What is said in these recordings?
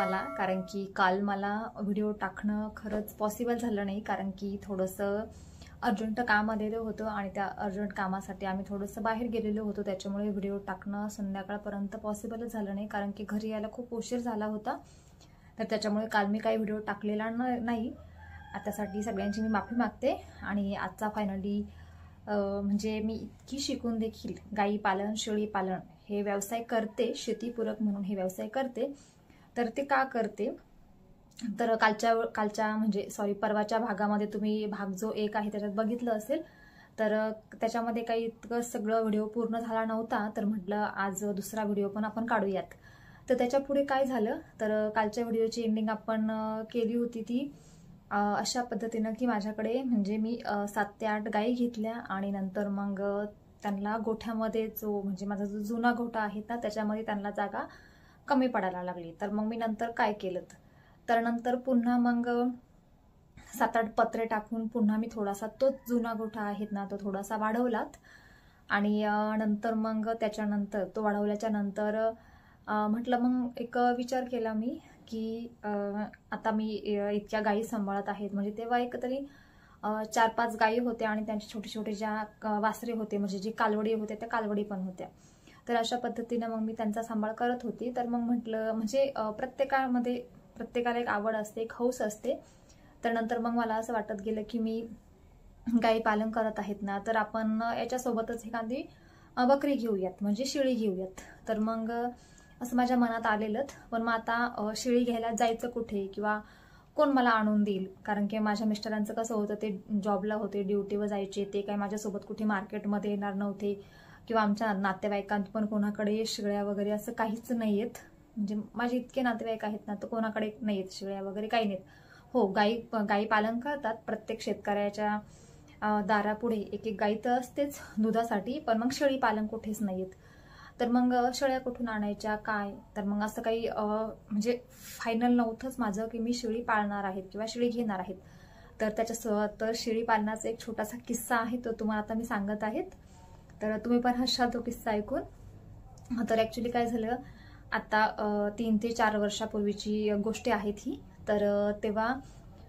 मला, कारण की काल मला व्हिडिओ टाकणं खरंच पॉसिबल झालं नाही, कारण की थोडंसं अर्जंट काम आलेलं होतं आणि त्या अर्जंट कामासाठी आम्ही थोडंसं बाहेर गेलेलो होतो. त्याच्यामुळे व्हिडिओ टाकणं संध्याकाळपर्यंत पॉसिबलच झालं नाही, कारण की घरी यायला खूप उशीर झाला होता. तर त्याच्यामुळे काल मी काही व्हिडिओ टाकलेला नाही. त्यासाठी सगळ्यांची मी माफी मागते. आणि आजचा फायनली म्हणजे मी इतकी शिकून देखील गाई पालन, शेळी पालन हे व्यवसाय करते, शेतीपूरक म्हणून हे व्यवसाय करते. तर ते का करते, तर कालच्या म्हणजे परवाच्या भागामध्ये तुम्ही भाग जो 1 आहे त्याच्यात बघितलं असेल. तर त्याच्यामध्ये काही इतकं सगळं व्हिडिओ पूर्ण झाला नव्हता, तर म्हटलं आज दुसरा व्हिडिओ पण आपण काढूयात. तर त्याच्या पुढे काय झालं, तर कालच्या व्हिडिओची एंडिंग आपण केली होती ती अशा पद्धतीनं की माझ्याकडे म्हणजे मी 7 ते 8 गायी घेतल्या आणि नंतर मग त्यांना गोठ्यामध्ये जो म्हणजे माझा जो जुना गोठा आहे ना त्याच्यामध्ये त्यांना जागा कमी पडायला लागली. तर मग मी नंतर काय केलं, तर नंतर पुन्हा मग 7-8 पत्रे टाकून पुन्हा मी थोडासा तोच जुना गोठा आहे ना तो थोडासा वाढवलात. आणि नंतर मग त्याच्यानंतर तो वाढवल्याच्या नंतर म्हटलं मग एक विचार केला मी की आता मी इतक्या गायी सांभाळत आहेत, म्हणजे तेव्हा एक तरी 4-5 गायी होत्या आणि त्यांचे छोटे छोटे ज्या वासरे होते म्हणजे जे कालवडी होते त्या कालवडी पण होत्या. तर अशा पद्धतीने मग मी त्यांचा सांभाळ करत होती. तर मग म्हटलं म्हणजे प्रत्येकाला एक आवड असते, एक हौस असते. तर नंतर मग मला असं वाटत गेलं की मी गायी पालन करत आहेत ना, तर आपण याच्यासोबतच एखादी बकरी घेऊयात म्हणजे शेळी घेऊयात. तर मग असं माझ्या मनात आलेलं. पण मग आता शेळी घ्यायला जायचं कुठे किंवा कोण मला आणून देईल, कारण की माझ्या मिस्टरांचं कसं होतं, ते जॉबला होते, ड्युटीवर जायचे, ते काही माझ्यासोबत कुठे मार्केटमध्ये येणार नव्हते किंवा आमच्या नातेवाईकांत पण कोणाकडे शेळ्या वगैरे असं काहीच नाही आहेत. म्हणजे माझे इतके नातेवाईक आहेत ना, तर कोणाकडे नाही आहेत शेळ्या वगैरे काही नाहीत. हो, गायी पालन करतात, प्रत्येक शेतकऱ्याच्या दारापुढे एक एक गाई तर असतेच दुधासाठी, पण मग शेळी पालन कुठेच नाहीत. तर मग शेळ्या कुठून आणायच्या काय, तर मग असं काही म्हणजे फायनल नव्हतंच माझं की मी शेळी पाळणार आहेत किंवा शेळी घेणार आहेत. तर त्याच्यासोबत शेळी पालनाचा एक छोटासा किस्सा आहे, तो तुम्हाला आता मी सांगत आहेत. तर तुम्ही पण हसाल तो किस्सा ऐकून. तर ऍक्च्युली काय झालं, आता 3 ते 4 वर्षापूर्वीची गोष्ट आहे ही. तर तेव्हा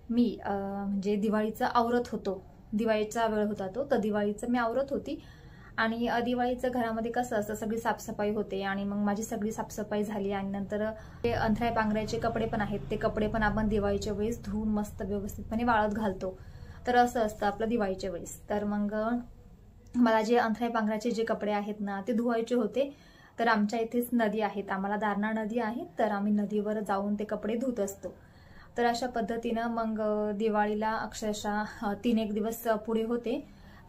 मी म्हणजे दिवाळीचा आवरत होतो, दिवाळीचा वेळ होता तो, तर दिवाळीचं मी आवरत होती. आणि दिवाळीचं घरामध्ये कसं असतं, सगळी साफसफाई होते आणि मग माझी सगळी साफसफाई झाली. आणि नंतर ते अंथराय पांघरायचे कपडे पण आहेत, ते कपडे पण आपण दिवाळीच्या वेळेस धुवून मस्त व्यवस्थितपणे वाळत घालतो. तर असं असतं आपलं दिवाळीच्या वेळेस. तर मग मला जे अंथराय पांघरायचे जे कपडे आहेत ना ते धुवायचे होते. तर आमच्या इथेच नदी आहेत, आम्हाला दारणा नदी आहे, तर आम्ही नदीवर जाऊन ते कपडे धुत असतो. तर अशा पद्धतीनं मग दिवाळीला अक्षरशः 3-1 दिवस पुढे होते.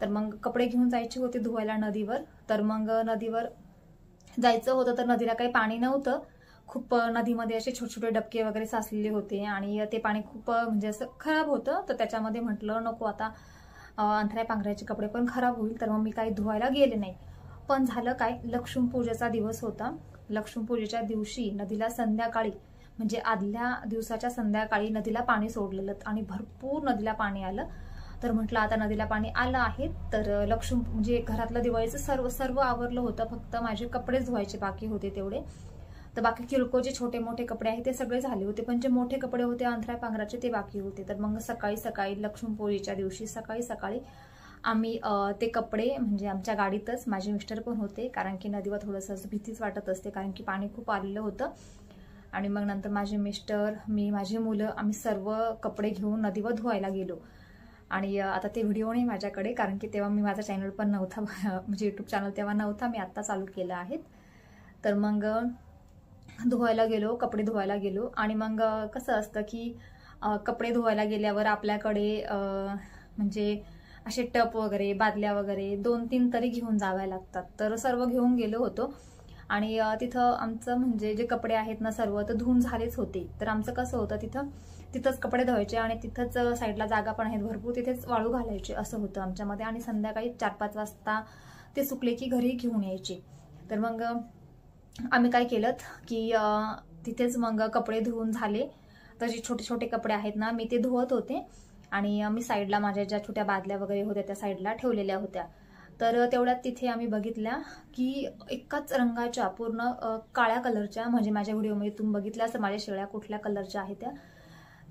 तर मग कपडे घेऊन जायचे होते धुवायला नदीवर. तर मग नदीवर जायचं होतं, तर नदीला काही पाणी नव्हतं. खूप नदीमध्ये असे छोटे छोटे डबके वगैरे साचलेले होते आणि ते पाणी खूप म्हणजे असं खराब होतं. तर त्याच्यामध्ये म्हटलं नको आता अंथराय पांघरायचे कपडे पण खराब होईल, तर मग मी काही धुवायला गेले नाही. पण झालं काय, लक्ष्मीपूजेचा दिवस होता. लक्ष्मीपूजेच्या दिवशी नदीला संध्याकाळी म्हणजे आदल्या दिवसाच्या संध्याकाळी नदीला पाणी सोडलेलं आणि भरपूर नदीला पाणी आलं. तर म्हटलं आता नदीला पाणी आलं आहे, तर म्हणजे घरातलं दिवाळीचं सर्व आवरलं होतं, फक्त माझे कपडेच धुवायचे बाकी होते तेवढे. तर बाकी किरकोळ जे छोटे मोठे कपडे आहेत ते सगळे झाले होते, पण जे मोठे कपडे होते अंथराय पांघराचे ते बाकी होते. तर मग सकाळी लक्ष्मीपूजेच्या दिवशी सकाळी आम्ही ते कपडे म्हणजे आमच्या गाडीतच, माझे मिस्टर पण होते, कारण की नदीवर थोडंसं भीतीच वाटत असते, कारण की पाणी खूप आलेलं होतं. आणि मग नंतर माझे मिस्टर, मी, माझी मुलं, आम्ही सर्व कपडे घेऊन नदीवर धुवायला गेलो. आणि आता ते व्हिडिओ नाही माझ्याकडे, कारण की तेव्हा मी माझा चॅनल पण नव्हता, म्हणजे युट्यूब चॅनल तेव्हा नव्हता, मी आत्ता चालू केलं आहे. तर मग धुवायला गेलो, कपडे धुवायला गेलो. आणि मग कसं असतं की कपडे धुवायला गेल्यावर आपल्याकडे म्हणजे असे टप वगैरे, बादल्या वगैरे 2-3 तरी घेऊन जाव्या लागतात. तर सर्व घेऊन गेलो होतो. आणि तिथं आमचं म्हणजे जे कपडे आहेत ना सर्व तर धुवून झालेच होते. तर आमचं कसं होतं, तिथंच कपडे धुवायचे आणि तिथंच साईडला जागा पण आहेत भरपूर, तिथेच वाळू घालायचे असं होतं आमच्यामध्ये. आणि संध्याकाळी 4-5 वाजता ते सुकले की घरी घेऊन यायचे. तर मग आम्ही काय केलं की तिथेच मग कपडे धुवून झाले, तर जे छोटे छोटे कपडे आहेत ना मी ते धुवत होते. आणि मी साईडला माझ्या ज्या छोट्या बादल्या वगैरे होत्या त्या साईडला ठेवलेल्या होत्या. तर तेवढ्यात तिथे आम्ही बघितल्या की एकाच रंगाच्या पूर्ण काळ्या कलरच्या, म्हणजे माझ्या व्हिडिओमध्ये तुम्ही बघितल्या असं माझ्या शेळ्या कुठल्या कलरच्या आहेत त्या,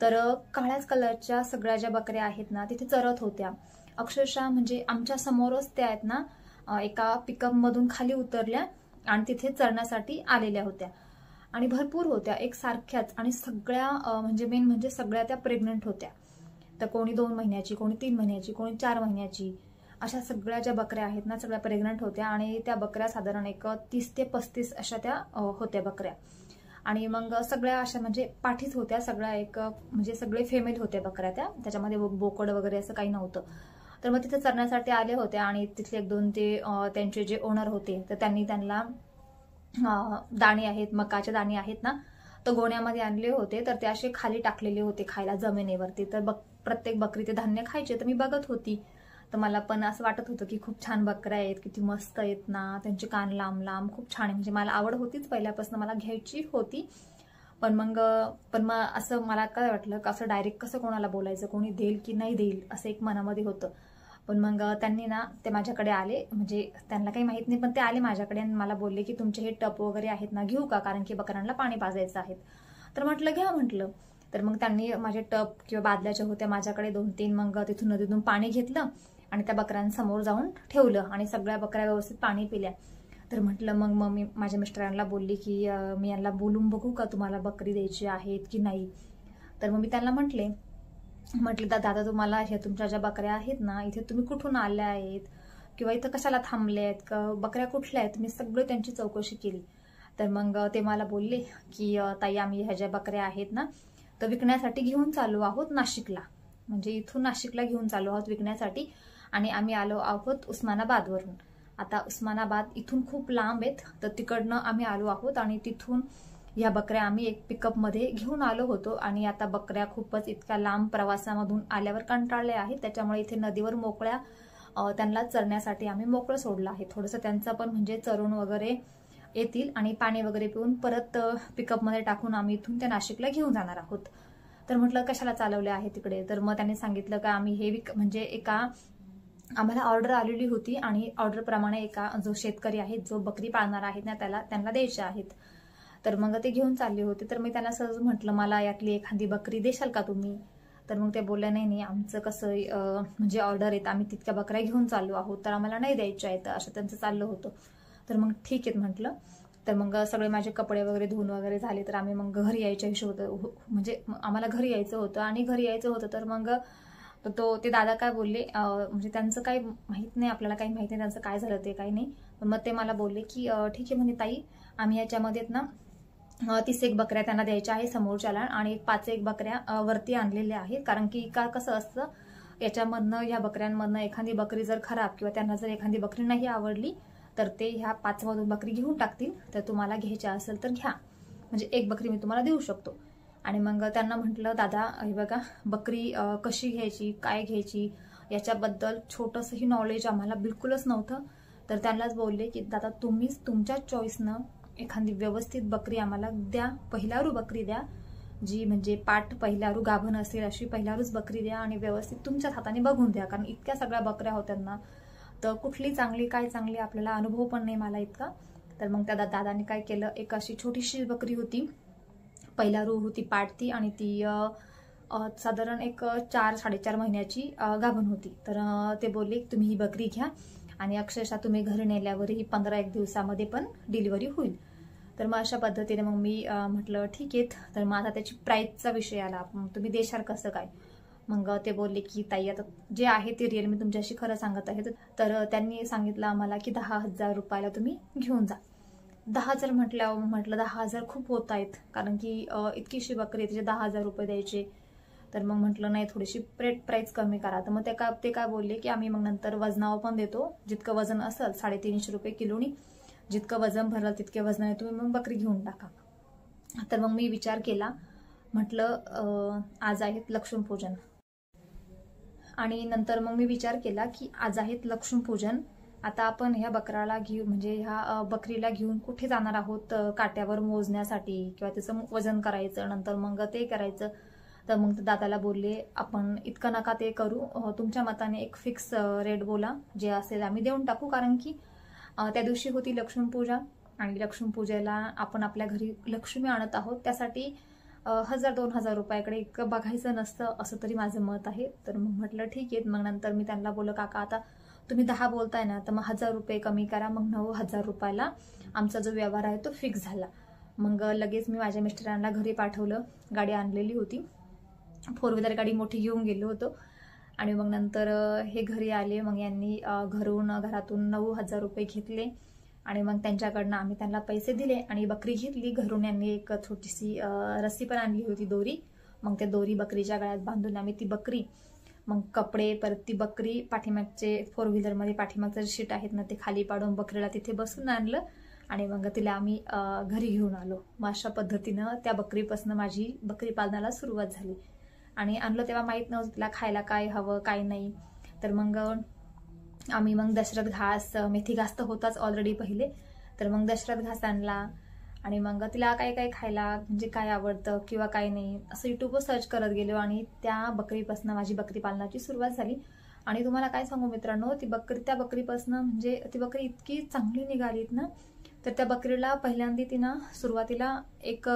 तर काळ्याच कलरच्या सगळ्या ज्या बकऱ्या आहेत ना तिथे चरत होत्या. अक्षरशः म्हणजे आमच्या समोरच त्या आहेत ना एका पिकअपमधून खाली उतरल्या आणि तिथे चरण्यासाठी आलेल्या होत्या आणि भरपूर होत्या एकसारख्याच. आणि सगळ्या म्हणजे मेन म्हणजे सगळ्या त्या प्रेग्नंट होत्या. तर कोणी 2 महिन्याची, कोणी 3 महिन्याची, कोणी 4 महिन्याची, अशा सगळ्या ज्या बकऱ्या आहेत ना सगळ्या प्रेग्नंट होत्या. आणि त्या बकऱ्या साधारण एक 30 ते 35 अशा त्या होत्या बकऱ्या. आणि मग सगळ्या अशा म्हणजे पाठीच होत्या सगळ्या, एक म्हणजे सगळे फेमेल होत्या बकऱ्या त्या, त्याच्यामध्ये बोकड वगैरे असं काही नव्हतं. तर मग तिथे चरण्यासाठी आले होते आणि तिथले 1-2 ते त्यांचे जे ओनर होते तर त्यांनी त्यांना दाणे आहेत, मकाचे दाणे आहेत ना, तर गोण्यामध्ये आणले होते. तर ते असे खाली टाकलेले होते खायला जमिनीवरती. तर प्रत्येक बकरी ते धान्य खायचे. तर मी बघत होती, तर मला पण असं वाटत होतं की खूप छान बकऱ्या आहेत, किती मस्त आहेत ना, त्यांचे कान लांब लांब, खूप छान आहे. म्हणजे मला आवड होतीच पहिल्यापासून, मला घ्यायची होती. पण मग असं मला काय वाटलं की असं डायरेक्ट कसं कोणाला बोलायचं, कोणी देईल की नाही देईल असं एक मनामध्ये होतं. पण मग त्यांनी ना ते माझ्याकडे आले, म्हणजे त्यांना काही माहित नाही पण ते आले माझ्याकडे आणि मला बोलले की तुमचे हे टप वगैरे आहेत ना घेऊ का, कारण की बकऱ्यांना पाणी पाजायचं आहे. तर म्हटलं घ्या म्हटलं. तर मग त्यांनी माझे टप किंवा बादल्याच्या होत्या माझ्याकडे 2-3, मग तिथून नदीतून पाणी घेतलं आणि त्या बकऱ्यांसमोर जाऊन ठेवलं आणि सगळ्या बकऱ्या व्यवस्थित पाणी पिल्या. तर म्हटलं मग मी माझ्या मिस्टरांना बोलली की मी यांना बोलून बघू का तुम्हाला बकरी द्यायची आहेत की नाही. तर मग मी त्यांना म्हटलं दादा तुम्हाला हे तुमच्या ज्या बकऱ्या आहेत ना इथे तुम्ही कुठून आल्या आहेत किंवा इथं कशाला थांबल्या आहेत का, बकऱ्या कुठल्या आहेत, मी सगळं त्यांची चौकशी केली. तर मग ते मला बोलले की ताई आम्ही ह्या ज्या बकऱ्या आहेत ना तर विकण्यासाठी घेऊन चालू आहोत नाशिकला, म्हणजे इथून नाशिकला घेऊन चालू आहोत विकण्यासाठी. आणि आम्ही आलो आहोत उस्मानाबादवरून. आता उस्मानाबाद इथून खूप लांब आहेत, तर तिकडनं आम्ही आलो आहोत आणि तिथून या बकऱ्या आम्ही एक पिकअपमध्ये घेऊन आलो होतो. आणि आता बकऱ्या खूपच इतक्या लांब प्रवासामधून आल्यावर कंटाळल्या आहेत, त्याच्यामुळे इथे नदीवर मोकळ्या त्यांना चरण्यासाठी आम्ही मोकळं सोडलं आहे. थोडंसं त्यांचं पण म्हणजे चरून वगैरे येतील आणि पाणी वगैरे पिऊन परत पिकअपमध्ये टाकून आम्ही इथून त्या नाशिकला घेऊन जाणार आहोत. तर म्हटलं कशाला चालवले आहे तिकडे. तर मग त्यांनी सांगितलं का आम्ही हे म्हणजे एका आम्हाला ऑर्डर आलेली होती आणि ऑर्डरप्रमाणे एका जो शेतकरी आहे जो बकरी पाळणार आहेत ना त्यांना द्यायचे आहेत. तर मग ते घेऊन चालले होते. तर मी त्यांना सहज म्हटलं मला यातली एखादी बकरी देशाल का तुम्ही. तर मग ते बोलले नाही आमचं कसं म्हणजे ऑर्डर आहेत, आम्ही तितक्या बकऱ्या घेऊन चाललो आहोत तर आम्हाला नाही द्यायच्या आहेत, असं त्यांचं चाललं होतं. तर मग ठीक आहे म्हटलं. तर मग सगळे माझे कपडे वगैरे धुवून वगैरे झाले तर आम्ही मग घरी यायच्या हिशोब म्हणजे आम्हाला घरी यायचं होतं आणि घरी यायचं होतं. तर मग ते दादा काय बोलले म्हणजे त्यांचं काही माहित नाही, आपल्याला काही माहित नाही त्यांचं काय झालं ते काही नाही. मग ते मला बोलले की ठीक आहे म्हणे ताई आम्ही याच्यामध्ये ना 30 बकऱ्या त्यांना द्यायच्या आहे समोरच्याला आणि 5 बकऱ्या वरती आणलेल्या आहेत. कारण की कसं असतं याच्यामधनं ह्या बकऱ्यांमधनं एखादी बकरी जर खराब किंवा त्यांना जर एखादी बकरी नाही आवडली तर ते ह्या 5 मधून बकरी घेऊन टाकतील. तर तुम्हाला घ्यायच्या असेल तर घ्या, म्हणजे 1 बकरी मी तुम्हाला देऊ शकतो. आणि मग त्यांना म्हटलं दादा हे बघा बकरी कशी घ्यायची काय घ्यायची याच्याबद्दल छोटंसंही नॉलेज आम्हाला बिलकुलच नव्हतं. तर त्यांनाच बोलले की दादा तुम्हीच तुमच्या चॉईसनं एखादी व्यवस्थित बकरी आम्हाला द्या, पहिल्यारू बकरी द्या, जी म्हणजे पाठ पहिल्यारू गाभण असेल अशी पहिल्यारूच बकरी द्या आणि व्यवस्थित तुमच्याच हाताने बघून द्या. कारण इतक्या सगळ्या बकऱ्या होत्या ना तर कुठली चांगली काय चांगली आपल्याला अनुभव पण नाही मला इतका. तर मग त्या दादाने काय केलं, एक अशी छोटीशी बकरी होती पहिल्यारू होती पाठ ती, आणि ती साधारण एक 4-4.5 महिन्याची गाभण होती. तर ते बोलले तुम्ही ही बकरी घ्या आणि अक्षरशः तुम्ही घरी नेल्यावरही 15-1 दिवसामध्ये पण डिलिव्हरी होईल. तर मग अशा पद्धतीने मग मी म्हटलं ठीक आहे. तर मग आता त्याची प्राईसचा विषय आला, तुम्ही देशाल कसं काय. मग ते बोलले की ताई आता जे आहे ते रिअल मी तुमच्याशी खरं सांगत आहे. तर त्यांनी सांगितलं आम्हाला की 10,000 रुपयाला तुम्ही घेऊन जा. 10,000 म्हटलं 10,000 खूप होत आहेत, कारण की इतकीशी बकरी त्याचे 10,000 रुपये द्यायचे. तर मग म्हटलं नाही थोडीशी प्राईस कमी करा. तर मग ते काय बोलले की आम्ही मग नंतर वजनावर पण देतो, जितकं वजन असेल 350 रुपये किलोनी, जितकं वजन भरलं तितके वजनाने तुम्ही मग बकरी घेऊन टाका. तर मग मी विचार केला, म्हटलं आज आहेत लक्ष्मीपूजन आणि नंतर मग मी विचार केला की आज आहेत लक्ष्मीपूजन, आता आपण ह्या बकराला म्हणजे ह्या बकरीला घेऊन कुठे जाणार आहोत काट्यावर मोजण्यासाठी किंवा त्याचं वजन करायचं, नंतर मग ते करायचं. तर मग दादाला बोलले आपण इतकं नका ते करू, तुमच्या मताने एक फिक्स रेट बोला, जे असेल आम्ही देऊन टाकू. कारण की त्या दिवशी होती लक्ष्मीपूजा आणि लक्ष्मीपूजेला आपण आपल्या घरी लक्ष्मी आणत आहोत, त्यासाठी 1000-2000 रुपयाकडे इतकं बघायचं नसतं, असं तरी माझं मत आहे. तर मग म्हटलं ठीक आहे. मग नंतर मी त्यांना बोललं काका आता तुम्ही 10 बोलताय ना, तर मग 1000 रुपये कमी करा. मग 9000 रुपयाला आमचा जो व्यवहार आहे तो फिक्स झाला. मग लगेच मी माझ्या मिस्टरांना घरी पाठवलं, गाडी आणलेली होती, 4 व्हीलर गाडी मोठी घेऊन गेलो होतो. आणि मग नंतर हे घरी आले. मग यांनी घरातून 9000 रुपये घेतले आणि मग त्यांच्याकडनं आम्ही त्यांना पैसे दिले आणि बकरी घेतली. घरून यांनी एक छोटीशी रस्सी पण आणली होती, दोरी. मग त्या दोरी बकरीच्या गळ्यात बांधून आम्ही ती बकरी, मग कपडे, परत ती बकरी, पाठीमागचे 4 व्हीलरमध्ये पाठीमागचं जे शीट आहेत ना ते खाली पाडून बकरीला तिथे बसून आणलं आणि मग तिला आम्ही घरी घेऊन आलो. मग अशा पद्धतीनं त्या बकरीपासून माझी बकरी पालनाला सुरुवात झाली. आणि आणलं तेव्हा माहीत नव्हतं तिला खायला काय हवं काय नाही. तर मग आम्ही मग दशरथ घास, मेथी घास तर होताच ऑलरेडी पहिले, तर मग दशरथ घास आणला आणि मग तिला काय काय खायला म्हणजे काय आवडतं किंवा काय नाही असं युट्यूबवर सर्च करत गेलो आणि त्या बकरीपासून माझी बकरी पालनाची सुरुवात झाली. आणि तुम्हाला काय सांगू मित्रांनो, त्या बकरीपासून म्हणजे ती बकरी इतकी चांगली निघालीत ना, तर त्या बकरीला पहिल्यांदा तिनं सुरुवातीला एक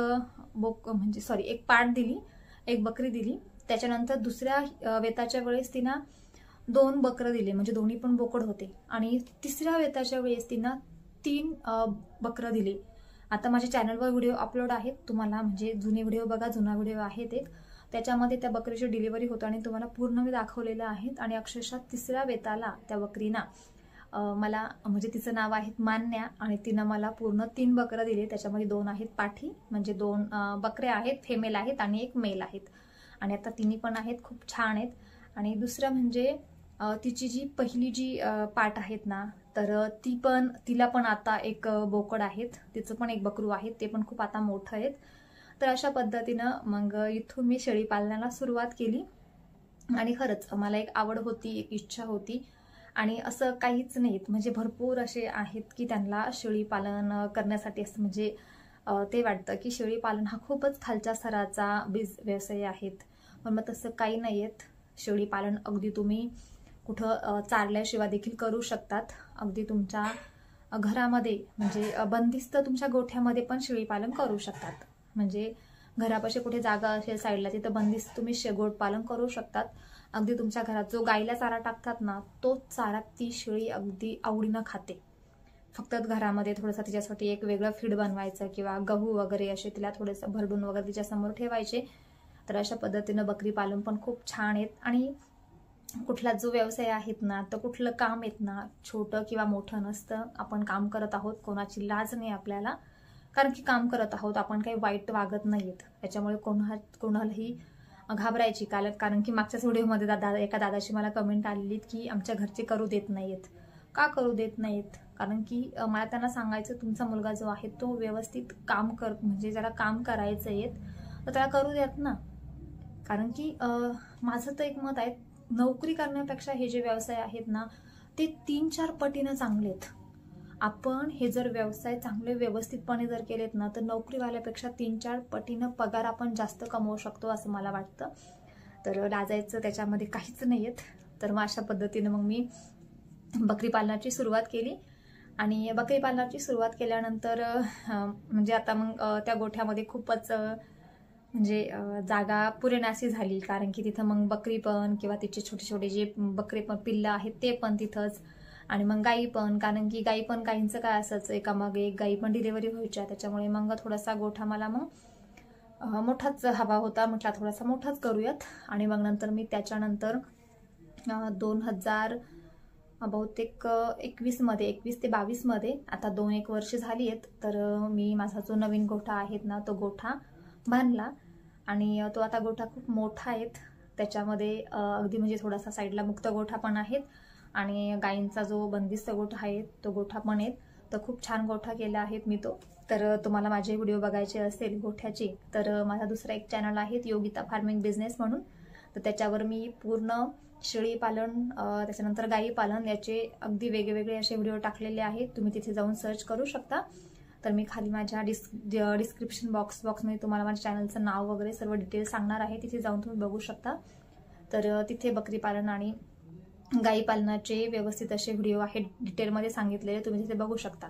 पाट दिली, एक बकरी दिली. त्याच्यानंतर दुसऱ्या वेताच्या वेळेस तिनं 2 बकरं दिले, म्हणजे दोन्ही पण बोकड होते. आणि तिसऱ्या वेताच्या वेळेस तिनं 3 बकरं दिली. आता माझ्या चॅनलवर व्हिडिओ अपलोड आहेत, तुम्हाला म्हणजे जुने व्हिडिओ बघा, जुना व्हिडिओ आहेत एक, त्याच्यामध्ये त्या बकरीची डिलिव्हरी होतं आणि तुम्हाला पूर्ण मी दाखवलेलं आहेत. आणि अक्षरशः तिसऱ्या वेताला त्या बकरीना मला म्हणजे तिचं नाव आहे मान्या आणि तिनं मला पूर्ण 3 बकरं दिले. त्याच्यामध्ये 2 आहेत पाठी, म्हणजे 2 बकऱ्या आहेत, फेमेल आहेत आणि एक मेल आहेत. आणि आता तिन्ही पण आहेत, खूप छान आहेत. आणि दुसरं म्हणजे तिची जी पहिली जी पाट आहेत ना, तर तिला पण आता एक बोकड आहेत, तिचं पण एक बकरू आहे, ते पण खूप आता मोठं आहेत. तर अशा पद्धतीनं मग इथून मी शेळी पालनाला सुरुवात केली. आणि खरंच मला एक आवड होती, एक इच्छा होती. आणि असं काहीच नाहीत, म्हणजे भरपूर असे आहेत की त्यांना शेळी पालन करण्यासाठी असं म्हणजे ते वाटतं की शेळी पालन हा खूपच खालच्या स्तराचा व्यवसाय आहेत. पण मग तसं काही नाही आहेत. शेळी पालन अगदी तुम्ही कुठं चारल्याशिवाय देखील करू शकतात. अगदी तुमच्या घरामध्ये म्हणजे बंदिस्त तुमच्या गोठ्यामध्ये पण शेळी पालन करू शकतात. म्हणजे घरापाशी कुठे जागा असेल साईडला, तिथं बंदिस्त तुम्ही गोट पालन करू शकतात. अगदी तुमच्या घरात जो गाईला चारा टाकतात ना, तोच चारा ती शेळी अगदी आवडीनं खाते. फक्त घरामध्ये थोडंसं तिच्यासाठी एक वेगळं फीड बनवायचं किंवा गहू वगैरे असे तिला थोडंसं भरडून वगैरे तिच्यासमोर ठेवायचे. तर अशा पद्धतीनं बकरी पालन पण खूप छान आहेत. आणि कुठला जो व्यवसाय आहेत ना, तर कुठलं काम आहेत ना, छोटं किंवा मोठं नसतं. आपण काम करत आहोत, कोणाची लाज नाही आपल्याला, कारण की काम करत आहोत, आपण काही वाईट वागत नाहीत. त्याच्यामुळे कोणालाही घाबरायची कारण की मागच्याच व्हिडिओमध्ये एका दादाची मला कमेंट आलेली की आमच्या घरचे करू देत नाहीत. का करू देत नाहीत? कारण की मला त्यांना सांगायचं, तुमचा मुलगा जो आहे तो व्यवस्थित काम म्हणजे ज्याला काम करायचं आहे तर त्याला करू देत ना. कारण की माझं तर एक मत आहे, नोकरी करण्यापेक्षा हे जे व्यवसाय आहेत ना, ते 3-4 पटीनं चांगले आहेत. आपण हे जर व्यवसाय चांगले व्यवस्थितपणे जर केलेत ना, तर नोकरीवाल्यापेक्षा 3-4 पटीनं पगार आपण जास्त कमवू शकतो असं मला वाटतं. तर लाजायचं त्याच्यामध्ये काहीच नाही आहेत. तर मग अशा पद्धतीनं मग मी बकरी पालनाची सुरुवात केली. आणि बकरी पालनाची सुरुवात केल्यानंतर म्हणजे आता मग त्या गोठ्यामध्ये खूपच म्हणजे जागा पुरेनाशी झाली. कारण की तिथं मग बकरी पण किंवा तिचे छोटे छोटे जे बकरी पण पिल्लं आहेत ते पण तिथंच. आणि मग गाई पण, कारण की गाई पण काहींचं काय असायचं, एकामागे एक गाई पण डिलिव्हरी व्हायच्या. त्याच्यामुळे मग थोडासा गोठा मला मग मोठाच हवा होता. म्हटला थोडासा मोठाच करूयात. आणि मग नंतर मी त्याच्यानंतर 2000 बहुतेक 21 ते 22 मध्ये, आता 2-1 वर्ष झाली आहेत, तर मी माझा जो नवीन गोठा आहेत ना, तो गोठा बांधला. आणि तो आता गोठा खूप मोठा आहे. त्याच्यामध्ये अगदी म्हणजे थोडासा साईडला मुक्त गोठा पण आहेत आणि गायींचा जो बंदिस्त गोठा आहे तो गोठा पण आहे. तर खूप छान गोठा केला आहे मी तो. तर तुम्हाला माझे व्हिडिओ बघायचे असेल गोठ्याचे, तर माझा दुसरा एक चॅनल आहे योगिता फार्मिंग बिझनेस म्हणून. तर त्याच्यावर मी पूर्ण शेळी पालन, त्याच्यानंतर गाई पालन याचे अगदी वेगवेगळे असे व्हिडिओ टाकलेले आहेत. तुम्ही तिथे जाऊन सर्च करू शकता. तर मी खाली माझ्या डिस्क्रिप्शन बॉक्समध्ये तुम्हाला माझ्या चॅनलचं नाव वगैरे सर्व डिटेल्स सांगणार आहे, तिथे जाऊन तुम्ही बघू शकता. तर तिथे बकरी पालन आणि गाई पालनाचे व्यवस्थित असे व्हिडिओ आहेत डिटेलमध्ये सांगितलेले, तुम्ही तिथे बघू शकता.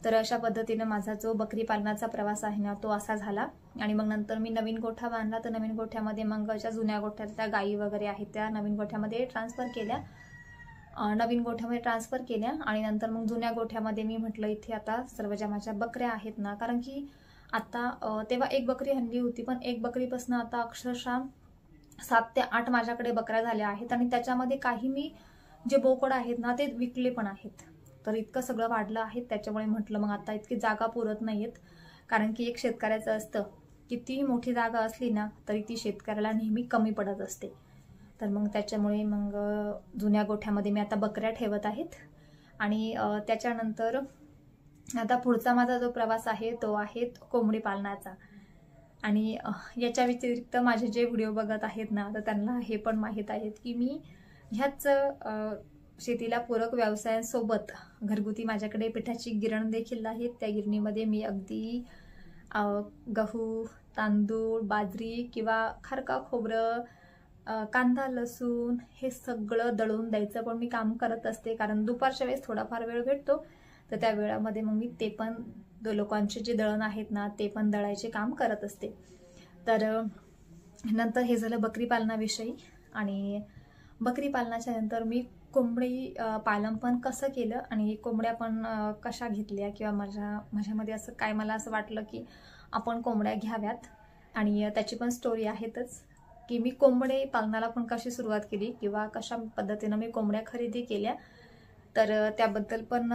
तर अशा पद्धतीने माझा जो बकरी पालनाचा प्रवास आहे ना तो असा झाला. आणि मग नंतर मी नवीन गोठा बांधला. तर नवीन गोठ्यामध्ये मग ज्या जुन्या गोठ्यात त्या गायी वगैरे आहेत त्या नवीन गोठ्यामध्ये ट्रान्सफर केल्या, आणि नंतर मग जुन्या गोठ्यामध्ये मी म्हटलं इथे आता सर्व ज्या माझ्या बकऱ्या आहेत ना, कारण की आता तेव्हा एक बकरी हल्ली होती, पण एक बकरीपासून आता अक्षरशः 7 ते 8 माझ्याकडे बकऱ्या झाल्या आहेत. आणि त्याच्यामध्ये काही मी जे बोकड आहेत ना ते विकले पण आहेत. तर इतकं सगळं वाढलं आहे, त्याच्यामुळे म्हटलं मग आता इतकी जागा पुरत नाहीयेत. कारण की एक शेतकऱ्याचं असतं, कितीही मोठी जागा असली ना तरी ती शेतकऱ्याला नेहमी कमी पडत असते. तर मग त्याच्यामुळे मग जुन्या गोठ्यामध्ये मी आता बकऱ्या ठेवत आहेत. आणि त्याच्यानंतर आता पुढचा माझा जो प्रवास आहे तो आहे कोंबडी पालनाचा. आणि याच्या व्यतिरिक्त माझे जे व्हिडिओ बघत आहेत ना तर त्यांना हे पण माहीत आहेत की मी ह्याच शेतीला पूरक व्यवसायांसोबत घरगुती माझ्याकडे पिठाची गिरण देखील आहे. त्या गिरणीमध्ये मी अगदी गहू, तांदूळ, बाजरी किंवा खारका खोबरं, कांदा, लसूण हे सगळं दळून द्यायचं पण मी काम करत असते. कारण दुपारच्या वेळेस थोडाफार वेळ भेटतो, तर त्या वेळामध्ये मग मी ते पण लोकांचे जे दळण आहेत ना ते पण दळायचे काम करत असते. तर नंतर हे झालं बकरी पालनाविषयी. आणि बकरी पालनाच्या नंतर मी कोंबडी पालन पण कसं केलं आणि कोंबड्या पण कशा घेतल्या, किंवा माझ्यामध्ये असं काय मला असं वाटलं की आपण कोंबड्या घ्याव्यात. आणि त्याची पण स्टोरी आहेतच की मी कोंबडे पालनाला पण कशी सुरुवात केली किंवा कशा पद्धतीनं मी कोंबड्या खरेदी केल्या. तर त्याबद्दल पण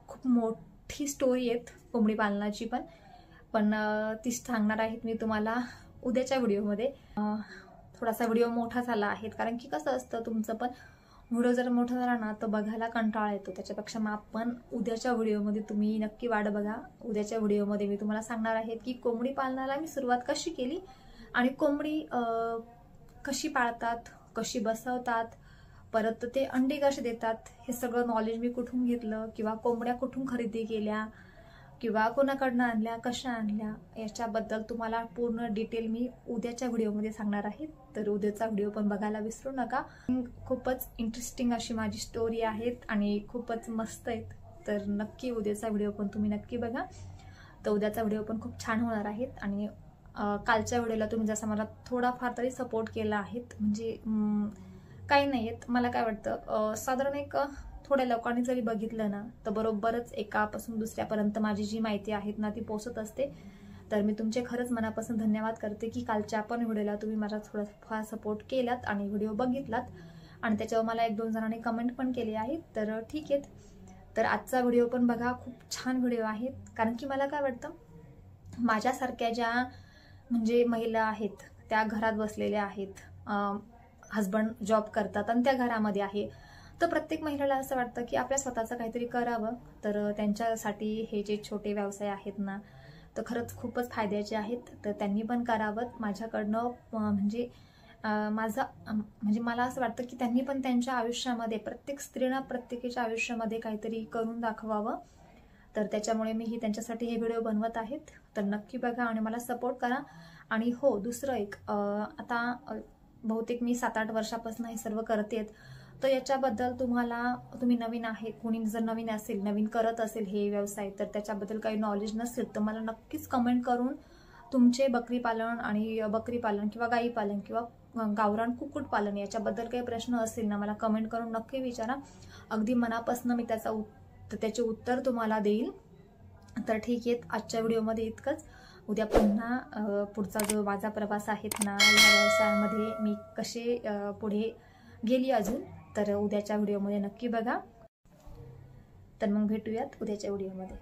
खूप मोठी स्टोरी आहेत कोंबडी पालनाची पण ती सांगणार आहेत मी तुम्हाला उद्याच्या व्हिडिओमध्ये. थोडासा व्हिडिओ मोठा झाला आहे, कारण की कसं असतं तुमचं पण व्हिडिओ जर मोठा झाला ना तर बघायला कंटाळा येतो. त्याच्यापेक्षा मग आपण उद्याच्या व्हिडिओमध्ये तुम्ही नक्की वाट बघा. उद्याच्या व्हिडिओमध्ये मी तुम्हाला सांगणार आहे की कोंबडी पालनाला मी सुरुवात कशी केली आणि कोंबडी कशी पाळतात, कशी बसवतात, परत ते अंडे कसे देतात, हे सगळं नॉलेज मी कुठून घेतलं, किंवा कोंबड्या कुठून खरेदी केल्या, किंवा कोणाकडनं आणल्या, कशा आणल्या, याच्याबद्दल तुम्हाला पूर्ण डिटेल मी उद्याच्या व्हिडिओमध्ये सांगणार आहे. तर उद्याचा व्हिडिओ पण बघायला विसरू नका. खूपच इंटरेस्टिंग अशी माझी स्टोरी आहेत आणि खूपच मस्त आहेत. तर नक्की उद्याचा व्हिडिओ पण तुम्ही नक्की बघा. तर उद्याचा व्हिडिओ पण खूप छान होणार आहेत. आणि कालच्या व्हिडिओला तुम्ही जसा मला थोडाफार तरी सपोर्ट केला आहे, म्हणजे काही नाही आहेत. मला काय वाटतं साधारण एक थोड्या लोकांनी जरी बघितलं ना तर बरोबरच एकापासून दुसऱ्यापर्यंत माझी जी माहिती आहेत ना ती पोहोचत असते. तर मी तुमचे खरंच मनापासून धन्यवाद करते की कालच्या पण व्हिडिओला तुम्ही मला थोडाफार सपोर्ट केलात आणि व्हिडिओ बघितलात. आणि त्याच्यावर मला 1-2 जणांनी कमेंट पण केली आहेत. तर ठीक आहेत. तर आजचा व्हिडिओ पण बघा, खूप छान व्हिडिओ आहेत. कारण की मला काय वाटतं माझ्यासारख्या ज्या म्हणजे महिला आहेत त्या घरात बसलेल्या आहेत, हस्बंड जॉब करतात आणि त्या घरामध्ये आहे, तर प्रत्येक महिलेला असं वाटतं की आपल्या स्वतःचं काहीतरी करावं. तर त्यांच्यासाठी हे जे छोटे व्यवसाय आहेत ना तर खरंच खूपच फायद्याचे आहेत. तर त्यांनी पण करावं. माझ्याकडनं म्हणजे मला असं वाटतं की त्यांनी पण त्यांच्या आयुष्यामध्ये, प्रत्येक स्त्रीनं प्रत्येकाच्या आयुष्यामध्ये काहीतरी करून दाखवावं. तर त्याच्यामुळे मी त्यांच्यासाठी हे व्हिडिओ बनवत आहेत. तर नक्की बघा आणि मला सपोर्ट करा. आणि हो, दुसरं एक, आता बहुतेक मी 7-8 वर्षापासून हे सर्व करतेत. तर याच्याबद्दल तुम्ही नवीन आहे, कोणी जर नवीन असेल, नवीन करत असेल हे व्यवसाय, तर त्याच्याबद्दल काही नॉलेज नसेल तर मला नक्कीच कमेंट करून तुमचे बकरी पालन किंवा गाई पालन किंवा गावरान कुक्कुटपालन याच्याबद्दल काही प्रश्न असेल ना मला कमेंट करून नक्की विचारा. अगदी मनापासून मी त्याचे उत्तर तुम्हाला देईल. तर ठीक आहे, आजच्या व्हिडिओमध्ये इतकंच. उद्या पुन्हा पुढचा जो माझा प्रवास आहेत ना या व्यवसायामध्ये मी कसे पुढे गेली अजून, तर उद्याच्या व्हिडिओमध्ये नक्की बघा. तर मग भेटूयात उद्याच्या व्हिडिओमध्ये.